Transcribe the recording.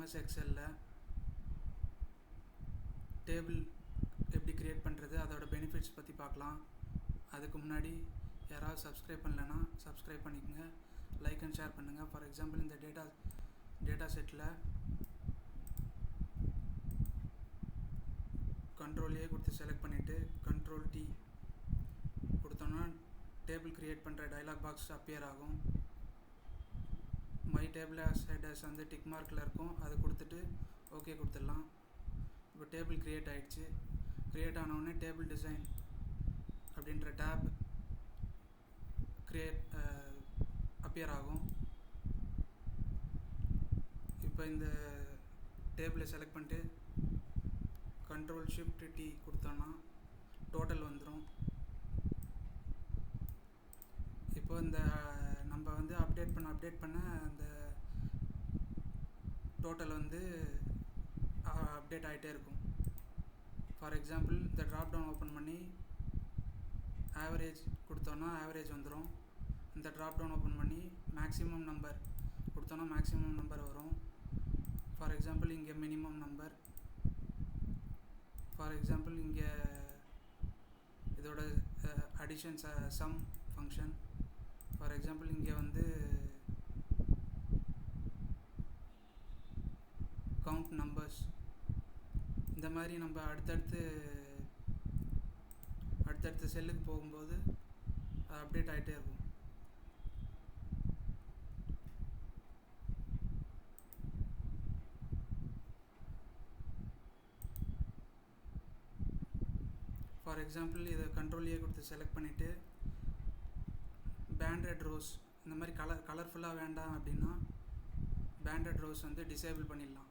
MS எக்ஸலில் table எப்படி create பண்ணுறது, அதோட பெனிஃபிட்ஸ் பற்றி பார்க்கலாம். அதுக்கு முன்னாடி யாராவது சப்ஸ்கிரைப் பண்ணலைன்னா சப்ஸ்கிரைப் பண்ணிக்கோங்க, லைக் அண்ட் ஷேர் பண்ணுங்கள். ஃபார் எக்ஸாம்பிள் இந்த டேட்டா செட்டில் கண்ட்ரோல் A கொடுத்து செலக்ட் பண்ணிவிட்டு கண்ட்ரோல் T கொடுத்தோன்னா டேபிள் க்ரியேட் பண்ணுற டயலாக் பாக்ஸ் அப்பியர் ஆகும். மை டேபிள் ஹெடர்ஸ் வந்து டிக் மார்க்கில் இருக்கும், அது கொடுத்துட்டு ஓகே கொடுத்துடலாம். இப்போ டேபிள் க்ரியேட் ஆகிடுச்சு. க்ரியேட் ஆனவுடனே டேபிள் டிசைன் அப்படின்ற டேப் அப்பியர் ஆகும். இப்போ இந்த டேபிளை செலக்ட் பண்ணிட்டு கண்ட்ரோல் ஷிஃப்ட் T கொடுத்தோன்னா டோட்டல் வந்துடும். இப்போ இந்த நம்ம வந்து அப்டேட் பண்ண அந்த டோட்டல் வந்து அப்டேட் ஆகிட்டே இருக்கும். ஃபார் எக்ஸாம்பிள் இந்த ட்ராப் டவுன் ஓப்பன் பண்ணி ஆவரேஜ் கொடுத்தோன்னா ஆவரேஜ் வந்துடும். இந்த ட்ராப் டவுன் ஓப்பன் பண்ணி மேக்ஸிமம் நம்பர் கொடுத்தோன்னா மேக்ஸிமம் நம்பர் வரும். ஃபார் எக்ஸாம்பிள் இங்கே மினிமம் நம்பர், ஃபார் எக்ஸாம்பிள் இங்கே இதோட addition sum function, for example இங்கே வந்து கவுண்ட் நம்பர்ஸ். இந்த மாதிரி நம்ம அடுத்தடுத்த செல்லுக்கு போகும்போது அப்டேட் ஆகிட்டே இருக்கும். ஃபார் எக்ஸாம்பிள் இதை கண்ட்ரோல் A கொடுத்து செலக்ட் பண்ணிவிட்டு பேண்டட் ரோஸ் இந்த மாதிரி கலர்ஃபுல்லாக வேண்டாம் அப்படின்னா பேண்டட் ரோஸ் வந்து டிசேபிள் பண்ணிடலாம்.